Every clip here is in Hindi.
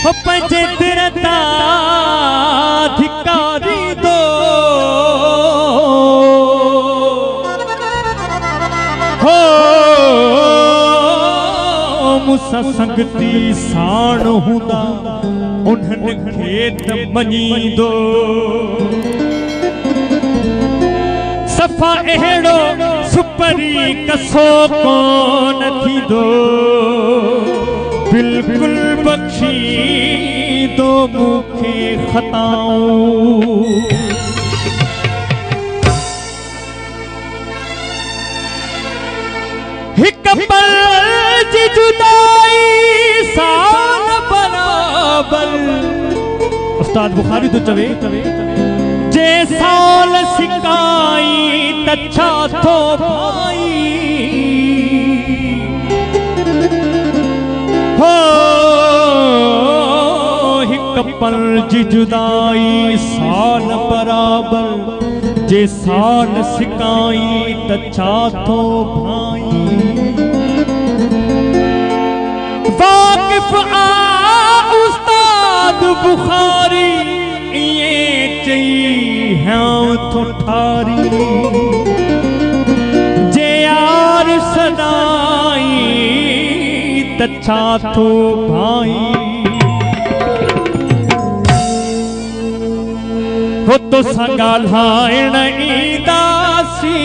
हो पंजे तिरता धिकारी दो हो मुसा संगती साण हुंदा उन्हनि खेत मनी दो सफ़ा अहिड़ो सुपरी कसो कोन थी दो बिल्कुल बख्शी दो मूंखे खताऊं हिक पल जी जुदाई साल बराबर उस्ताद बुखारी तो चवे जे साल सिकाई तच्छा थो भाई हो हिक पल जी जुदाई साल बराबर जे साल सिकाई तच्छा थो भाई वाकिफ आ उस्ताद बुखारी ये चई हाँ थो ठारी जे यार सदाई तच्छा थो भाई हो तो संगालाइण ईंदासी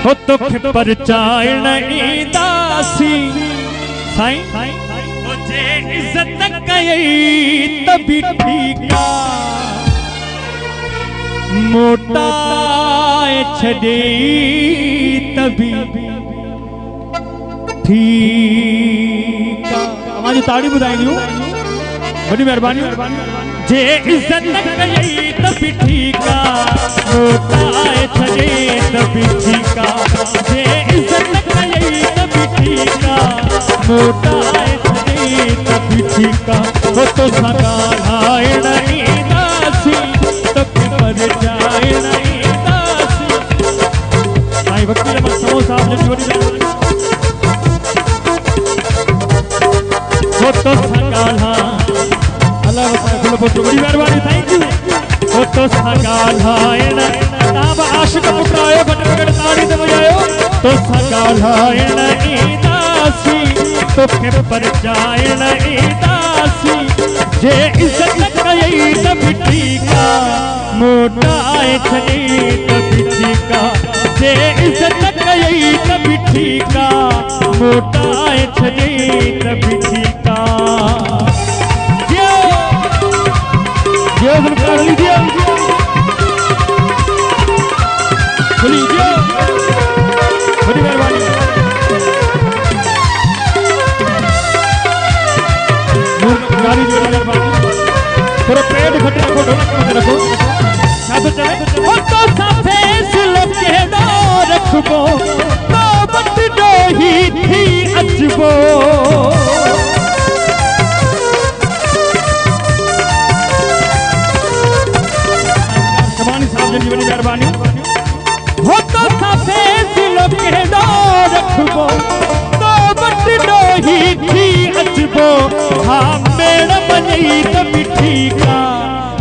हो तो परचाइण ईंदासी साईं हो जे इज्जत कई तभी ठीक आ मोटाए छॾे तभी ठीक आ हमारी ताड़ी बुधाइयो बड़ी मेहरबानी जे इज्जत कई तभी ठीक आ मोटाए छॾे तभी ठीक आ जे इज्जत कई तभी ठीक आ मोटाए छॾे तभी ठीक आ हो तो संगालाइण ईंदासी तोखे परचाइण ईंदासी साईं वकील अहमद समो साहब जी वॾी हो तो संगाला अल्लाह वताला फुल पोस्ट बड़ी मेहरबानी थैंक यू हो तो संगालाइण ताब आशिक पुटरायो घट ताड़ी ते वजायो तो संगालाइण ईंदासी तोखे परचाइण ईंदासी जे इज्जत कई तभी ठीक आ मोटाए छॾे तभी ठीक आ जे इज्जत कई तभी ठीक आ मोटाए छॾे तभी ठीक आ जियो जियो जुल्फकार अली जियो बोली जियो बड़ी मेहरबानी गाड़ी जोड़ी मेहरबानी थोड़ा पेट घट रखो ढोलक मत रखो ना तो चले हो तो सफेद लोके दो रखबो तो बट दो ही थी अजबो कमानी साहब जी बड़ी मेहरबानी हो तो सफेद लोके दो रखबो तो बट दो ही थी अजबो हाँ मेरा मनी तभी ठीक आ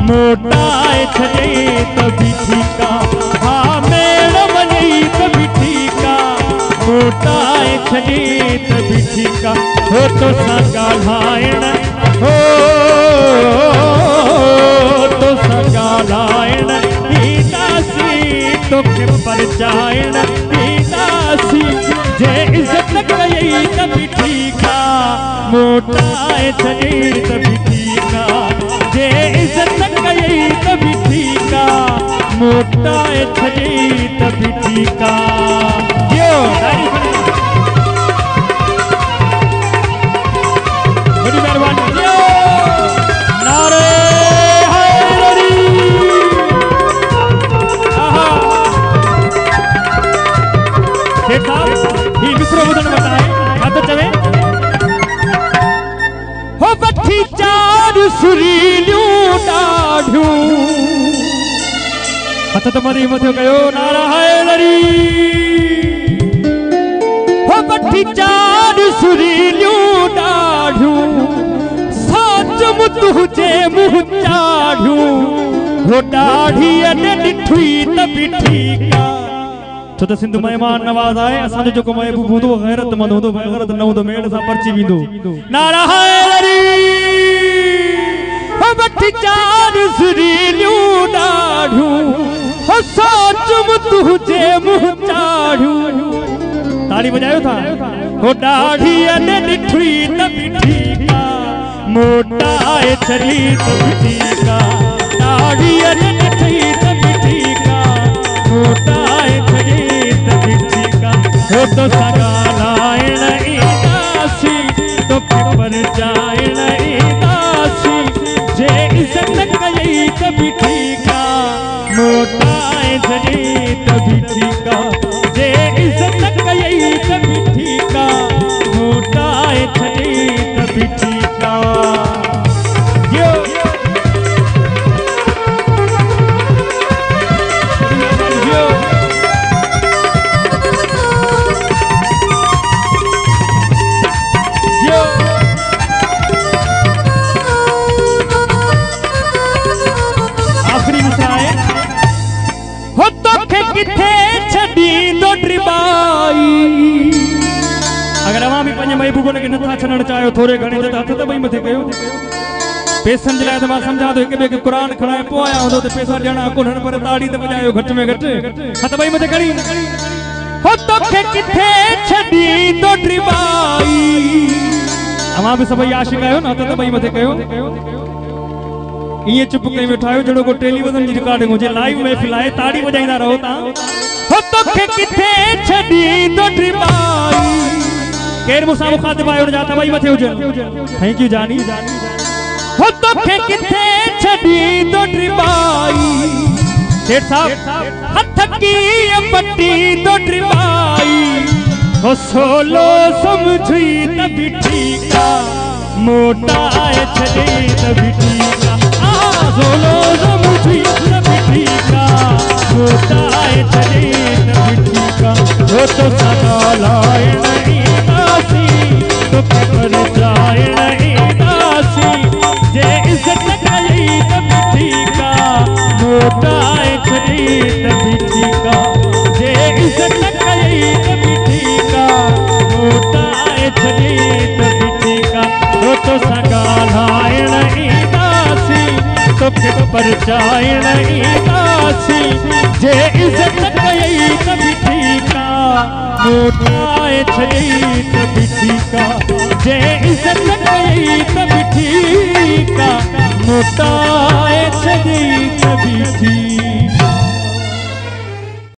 मोटाए छॾे तभी ठीक आ हाँ मेरा मनी तभी ठीक आ मोटाए छॾे तभी ठीक आ हो तो संगालाइण हो तो संगालाइण ईंदासी तोखे परचाइण ईंदासी जे इज्जत कई तभी ठीक आ मोटाए छॾे तभी ठीक आ जे इज्जत कई तभी ठीक आ मोटाए छॾे तभी ठीक आ बड़ी मेहरबानी नारे हैदरी शेख साहब ही मिस्रो बुधन बताए तो चवे हो बठी चार सुरीलियूं ॾाढियूं हथ त मरी मथियो कयो नारा हैदरी वठी चार सुरीलियूं ॾाढियूं साच मुतु जे मुंह चाढ़ियूं हो ॾाढीअ ने ॾिठी त बि ठीकु आहे छो त सिंध महिमान नवाज़ आहे असांजो जेको महबूब हूंदो गैरतमंद हूंदो गैरत न हूंदो मेड़ सां परची वेंदो नारा हैदरी वठी चार सुरीलियूं ॾाढियूं साच मुतु जे मुंह चाढ़ियूं ताड़ी बजायो था हो ॾाढीअ ने ॾिठी त बि ठीकु आहे मोटाए छॾी त बि ठीकु आहे ॾाढीअ ने ॾिठी त बि ठीकु आहे मोटाए छॾी त बि ठीकु आहे हो तो सां ॻाल्हाइण ईंदासीं तोखे परचाइण ईंदासीं जे इज़त कयई त बि ठीकु आहे मोटाए छॾी त बि ठीकु आहे जे इज़त कयई त बि ठीकु आहे मोटाए छॾी त बि ठीकु आहे अगर अवां भी पंहिंजे महबूबनि खे नथा छॾणु चाहियो थोरे घणे त हथ त ॿई मथे कयो पैसनि जे लाइ त मां सम्झां थो हिक ॿिए खे क़ुर खणाए पोइ आया हूंदो त पैसा ॾियणा कोन्हनि पर ताड़ी त वॼायो घटि में घटि हथ ॿई मथे खणी हो तोखे किथे छॾींदो ड्रिबाई अवां बि सभई आशिक़ आहियो न हथ त ॿई मथे कयो इएं चुप कई वेठा आहियो जहिड़ो को टेलीविज़न जी रिकॉर्डिंग हुजे लाइव महफ़िल आहे ताड़ी वॼाईंदा रहो तव्हां हो तोखे किथे छॾींदो ड्रिबाई केर मुसां मुखातिब आयो जा त ॿई मथे हुजनि थैंक यू जानी हो तोखे किथे छॾींदो ड्रिबाई सेठ साहब हथ कीअं पटींदो ड्रिबाई हो सोलो समझी त बि ठीकु आहे मोटाए छॾे त बि ठीकु आहे सोलो समझी त बि ठीकु आहे मोटाए छॾे त बि ठीकु आहे हो तो सां ॻाल्हाइण ईंदासीं तोखे परचाइण ईंदासीं जे इज़त कयई त बि ठीकु आहे मोटाए छॾी त बि ठीकु आहे जे इज़त कयई त बि ठीकु आहे मोटाए छॾी त बि ठीकु आहे हो तो सां ॻाल्हाइण ईंदासीं तोखे परचाइण ईंदासीं जे इज़त कयई त बि ठीकु आहे मोटाए छॾी त बि ठीकु आहे जे इज़त कयई त बि ठीकु आहे मोटाए छॾी त बि ठीकु